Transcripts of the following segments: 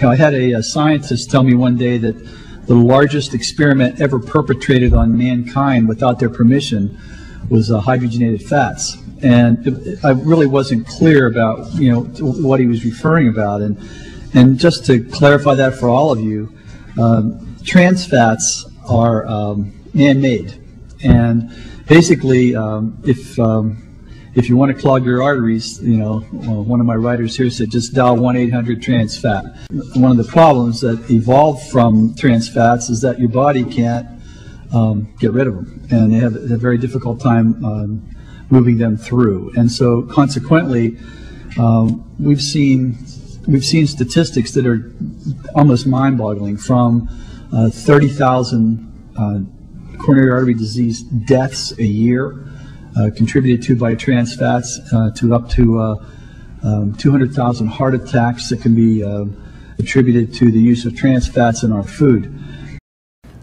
I had a scientist tell me one day that the largest experiment ever perpetrated on mankind without their permission was hydrogenated fats. And I really wasn't clear about, what he was referring about. And just to clarify that for all of you, trans fats are man-made. And basically, if you want to clog your arteries, one of my writers here said just dial 1-800-TRANS-FAT. One of the problems that evolved from trans fats is that your body can't get rid of them, and they have a very difficult time moving them through. And so consequently, we've seen statistics that are almost mind-boggling, from 30,000 coronary artery disease deaths a year contributed to by trans fats, to up to 200,000 heart attacks that can be attributed to the use of trans fats in our food.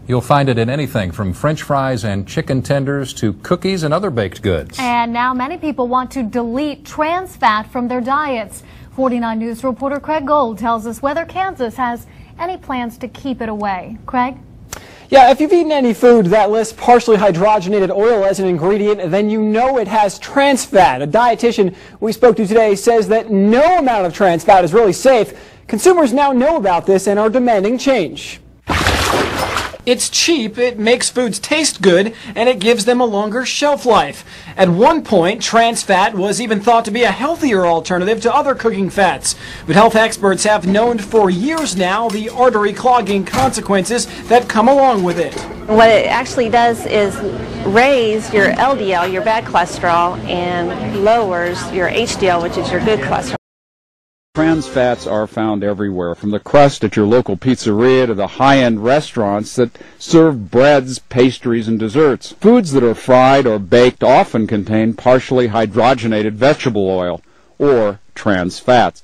You'll find it in anything from French fries and chicken tenders to cookies and other baked goods. And now many people want to delete trans fat from their diets. 49 News reporter Craig Gold tells us whether Kansas has any plans to keep it away. Craig? Yeah, if you've eaten any food that lists partially hydrogenated oil as an ingredient, then you know it has trans fat. A dietitian we spoke to today says that no amount of trans fat is really safe. Consumers now know about this and are demanding change. It's cheap, it makes foods taste good, and it gives them a longer shelf life. At one point, trans fat was even thought to be a healthier alternative to other cooking fats. But health experts have known for years now the artery clogging consequences that come along with it. What it actually does is raise your LDL, your bad cholesterol, and lowers your HDL, which is your good cholesterol. Trans fats are found everywhere, from the crust at your local pizzeria to the high-end restaurants that serve breads, pastries, and desserts. Foods that are fried or baked often contain partially hydrogenated vegetable oil, or trans fats.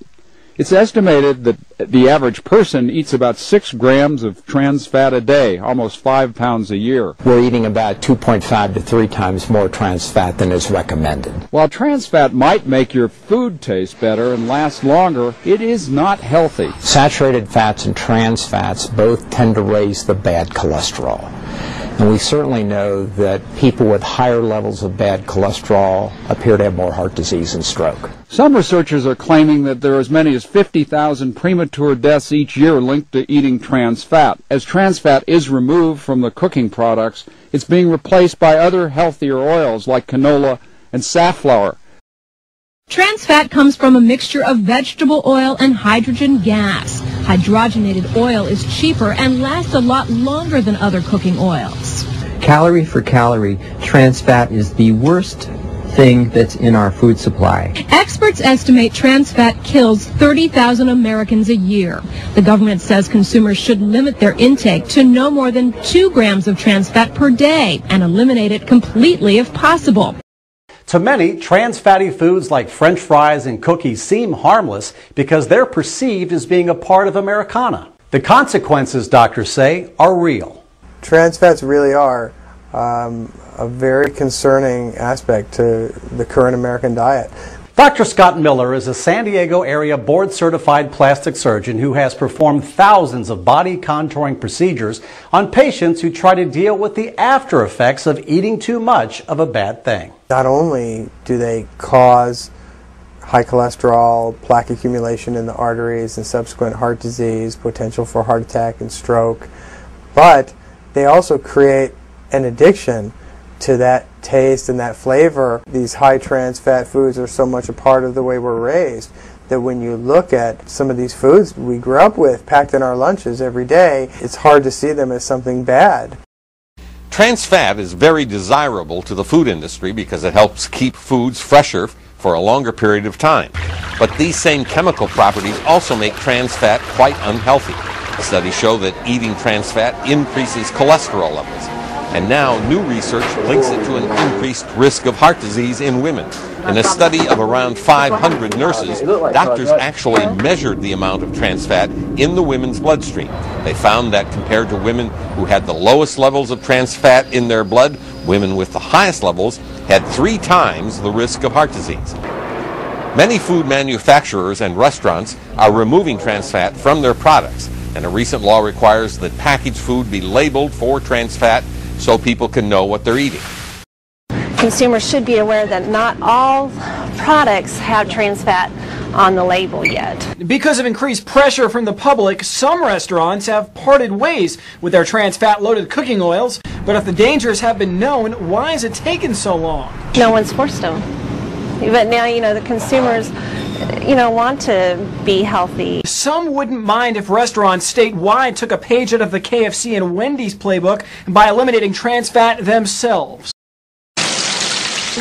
It's estimated that the average person eats about 6 grams of trans fat a day, almost 5 pounds a year. We're eating about 2.5 to 3 times more trans fat than is recommended. While trans fat might make your food taste better and last longer, it is not healthy. Saturated fats and trans fats both tend to raise the bad cholesterol. And we certainly know that people with higher levels of bad cholesterol appear to have more heart disease and stroke. Some researchers are claiming that there are as many as 50,000 premature deaths each year linked to eating trans fat. As trans fat is removed from the cooking products, it's being replaced by other healthier oils like canola and safflower. Trans fat comes from a mixture of vegetable oil and hydrogen gas. Hydrogenated oil is cheaper and lasts a lot longer than other cooking oils. Calorie for calorie, trans fat is the worst thing that's in our food supply. Experts estimate trans fat kills 30,000 Americans a year. The government says consumers should limit their intake to no more than 2 grams of trans fat per day and eliminate it completely if possible. To many, trans fatty foods like French fries and cookies seem harmless because they're perceived as being a part of Americana. The consequences, doctors say, are real. Trans fats really are a very concerning aspect to the current American diet. Dr. Scott Miller is a San Diego area board-certified plastic surgeon who has performed thousands of body contouring procedures on patients who try to deal with the after effects of eating too much of a bad thing. Not only do they cause high cholesterol, plaque accumulation in the arteries and subsequent heart disease, potential for heart attack and stroke, but they also create an addiction to that taste and that flavor. These high trans fat foods are so much a part of the way we're raised that when you look at some of these foods we grew up with packed in our lunches every day, it's hard to see them as something bad. Trans fat is very desirable to the food industry because it helps keep foods fresher for a longer period of time. But these same chemical properties also make trans fat quite unhealthy. Studies show that eating trans fat increases cholesterol levels. And now new research links it to an increased risk of heart disease in women. In a study of around 500 nurses, doctors actually measured the amount of trans fat in the women's bloodstream. They found that compared to women who had the lowest levels of trans fat in their blood, women with the highest levels had 3 times the risk of heart disease. Many food manufacturers and restaurants are removing trans fat from their products, and a recent law requires that packaged food be labeled for trans fat so people can know what they're eating. Consumers should be aware that not all products have trans fat on the label yet. Because of increased pressure from the public, some restaurants have parted ways with their trans fat loaded cooking oils. But if the dangers have been known, why has it taken so long? No one's forced them. But now, the consumers, want to be healthy. Some wouldn't mind if restaurants statewide took a page out of the KFC and Wendy's playbook by eliminating trans fat themselves.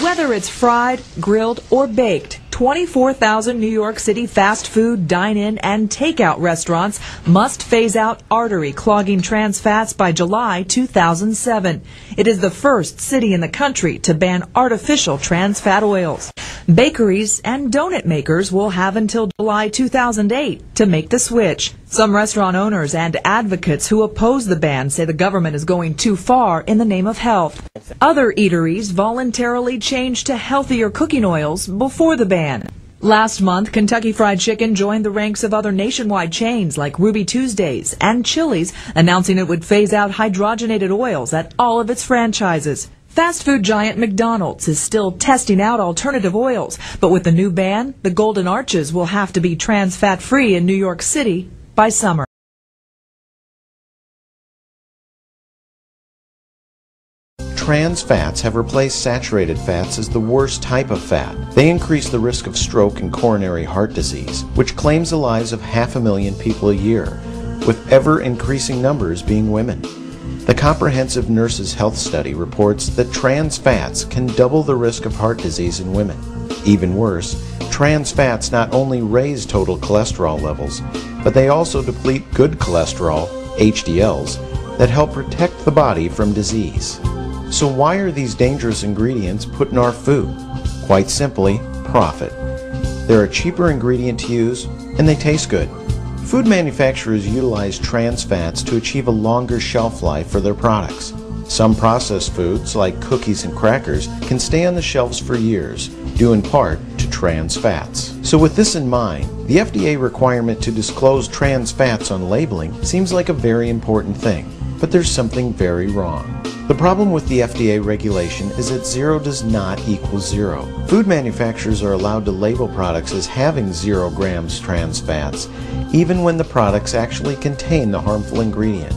Whether it's fried, grilled, or baked, 24,000 New York City fast food, dine-in, and takeout restaurants must phase out artery-clogging trans fats by July 2007. It is the first city in the country to ban artificial trans fat oils. Bakeries and donut makers will have until July 2008 to make the switch. Some restaurant owners and advocates who oppose the ban say the government is going too far in the name of health. Other eateries voluntarily changed to healthier cooking oils before the ban. Last month, Kentucky Fried Chicken joined the ranks of other nationwide chains like Ruby Tuesdays and Chili's, announcing it would phase out hydrogenated oils at all of its franchises. Fast food giant McDonald's is still testing out alternative oils, but with the new ban, the Golden Arches will have to be trans fat free in New York City by summer. Trans fats have replaced saturated fats as the worst type of fat. They increase the risk of stroke and coronary heart disease, which claims the lives of 500,000 people a year, with ever-increasing numbers being women. The Comprehensive Nurses Health Study reports that trans fats can double the risk of heart disease in women. Even worse, trans fats not only raise total cholesterol levels, but they also deplete good cholesterol, HDLs, that help protect the body from disease. So why are these dangerous ingredients put in our food? Quite simply, profit. They're a cheaper ingredient to use, and they taste good. Food manufacturers utilize trans fats to achieve a longer shelf life for their products. Some processed foods, like cookies and crackers, can stay on the shelves for years, due in part to trans fats. So with this in mind, the FDA requirement to disclose trans fats on labeling seems like a very important thing. But there's something very wrong. The problem with the FDA regulation is that 0 does not equal 0. Food manufacturers are allowed to label products as having 0 grams trans fats, even when the products actually contain the harmful ingredient.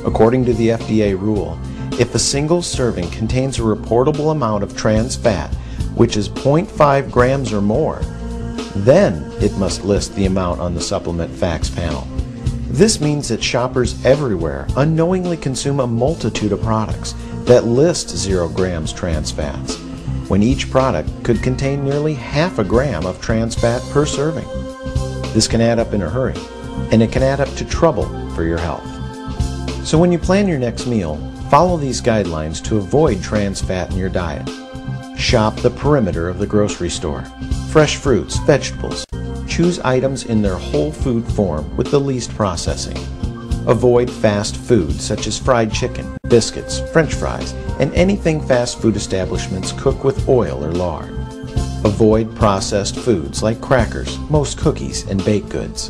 According to the FDA rule, if a single serving contains a reportable amount of trans fat, which is 0.5 grams or more, then it must list the amount on the supplement facts panel. This means that shoppers everywhere unknowingly consume a multitude of products that list 0 grams trans fats, when each product could contain nearly half a gram of trans fat per serving. This can add up in a hurry, and it can add up to trouble for your health. So when you plan your next meal, follow these guidelines to avoid trans fat in your diet. Shop the perimeter of the grocery store. Fresh fruits, vegetables. Choose items in their whole food form with the least processing. Avoid fast food such as fried chicken, biscuits, French fries, and anything fast food establishments cook with oil or lard. Avoid processed foods like crackers, most cookies, and baked goods.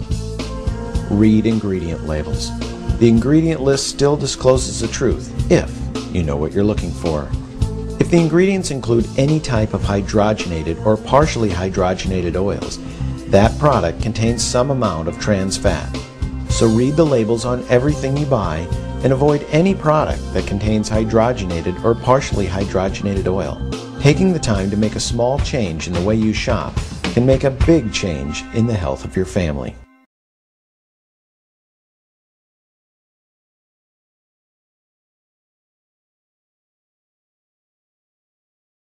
Read ingredient labels. The ingredient list still discloses the truth if you know what you're looking for. If the ingredients include any type of hydrogenated or partially hydrogenated oils, that product contains some amount of trans fat. So read the labels on everything you buy and avoid any product that contains hydrogenated or partially hydrogenated oil. Taking the time to make a small change in the way you shop can make a big change in the health of your family.